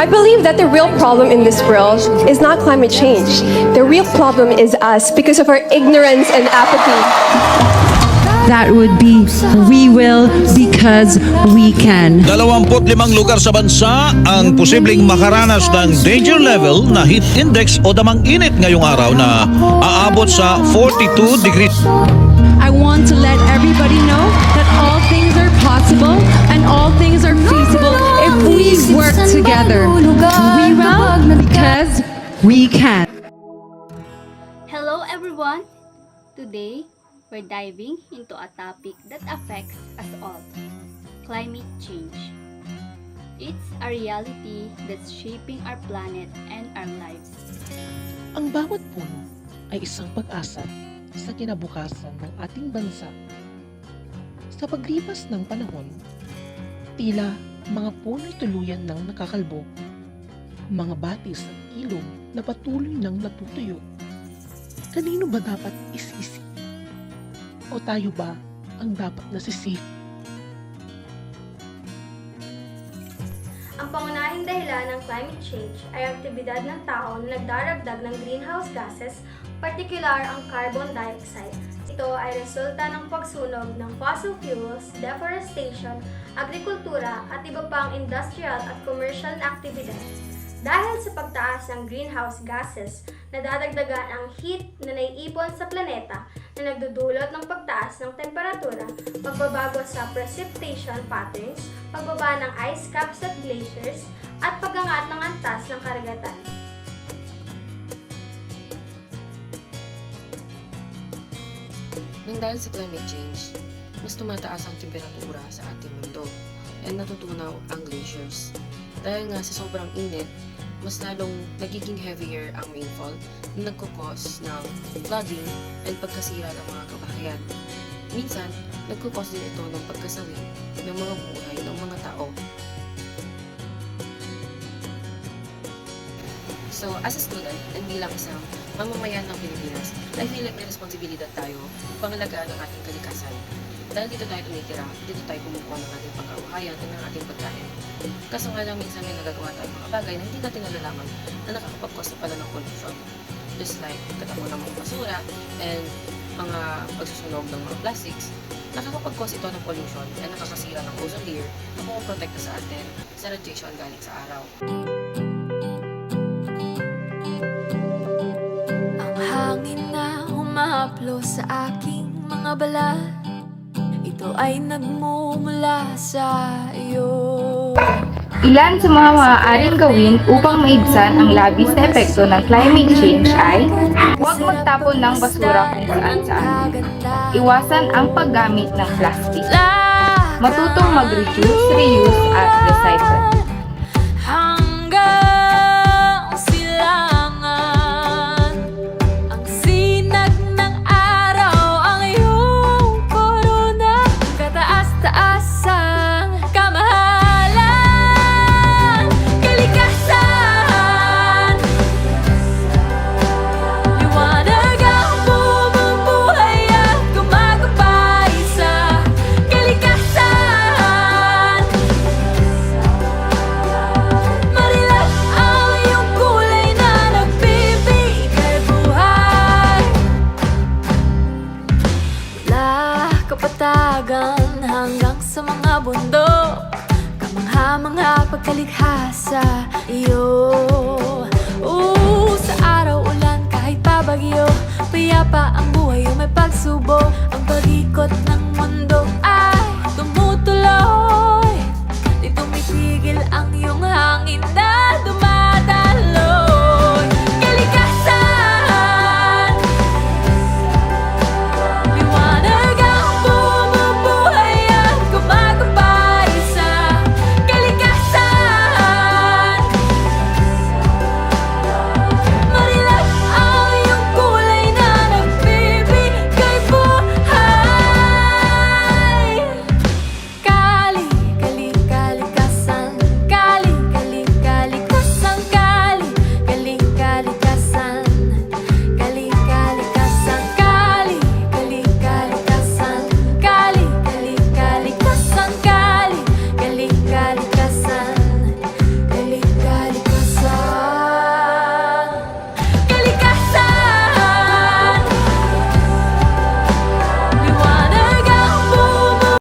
I believe that the real problem in this world is not climate change. The real problem is us because of our ignorance and apathy. That would be, we will because we can. 25 lugar sa bansa ang posibleng makaranas ng danger level na heat index o damang init ngayong araw na aabot sa 42 degrees. I want to let everybody know that all things are possible and all things are feasible if we work together. We will because we can. Hello everyone! Today, we're diving into a topic that affects us all, climate change. It's a reality that's shaping our planet and our lives. Ang bawat puno ay isang pag-asa sa kinabukasan ng ating bansa. Sa paglipas ng panahon, tila mga puno'y tuluyan ng nakakalbo, mga batis at ilog na patuloy ng natutuyo. Kanino ba dapat isisi? O tayo ba ang dapat nasisi? Ang pangunahing dahilan ng climate change ay ang aktibidad ng tao na nagdaragdag ng greenhouse gases, partikular ang carbon dioxide. Ito ay resulta ng pagsunog ng fossil fuels, deforestation, agrikultura at iba pang industrial at commercial na aktibidad. Dahil sa pagtaas ng greenhouse gases, nadadagdagan ang heat na naiipon sa planeta na nagdudulot ng pagtaas ng temperatura, pagbabago sa precipitation patterns, pagbaba ng ice caps at glaciers, at pag-angat ng antas ng karagatan. Nang dahil sa climate change, mas tumataas ang temperatura sa ating mundo at natutunaw ang glaciers. Dahil nga sa sobrang init, mas lalong nagiging heavier ang rainfall na nagkukos ng flooding at pagkasira ng mga kabahayan. Minsan, nagkukos din ito ng pagkasawi ng mga buhay ng mga tao. So, as a student and bilang isang mamamayan ng Pilipinas, I feel like may responsibilidad tayo upang alagaan ang ating kalikasan. Dahil dito tayo tumitira, dito tayo kumukuha ng ating pangkabuhayan at ng ating pagkain. Kaso nga lang minsan may nagagawa tayo mga bagay na hindi natin nalalaman na nakakapag-cause na pala ng pollution. Just like tatapon ng mga basura and mga pagsusunog ng mga plastics, nakakapag-cause ito ng pollution at nakakasira ng ozone layer na pumoprotekta sa atin sa radiation galing sa araw. Ang hangin na humahaplo sa aking mga balat, ito ay nagmumula sa iyo. Ilan sa mga maaaring gawin upang maibsan ang labis na epekto ng climate change ay huwag magtapon ng basura kung saan-saan. Iwasan ang paggamit ng plastic. Matutong mag-reduce, reuse at recycle. Hanggang silangan, ang sinag ng araw, ang iyong korona, kataas-taasang kamahalan, kalikasan. Liwanag ang bumubuhay at gumagabay sa kalikasan. Marilap ang iyong kulay na nagbibigay buhay. Mula kapatagan hanggang sa mga bundok, kamangha-mangha pagkalikha sa iyo. Sa araw ulan kahit pa bagyo, payapa ang buhay o may pagsubok. Ang pag-ikot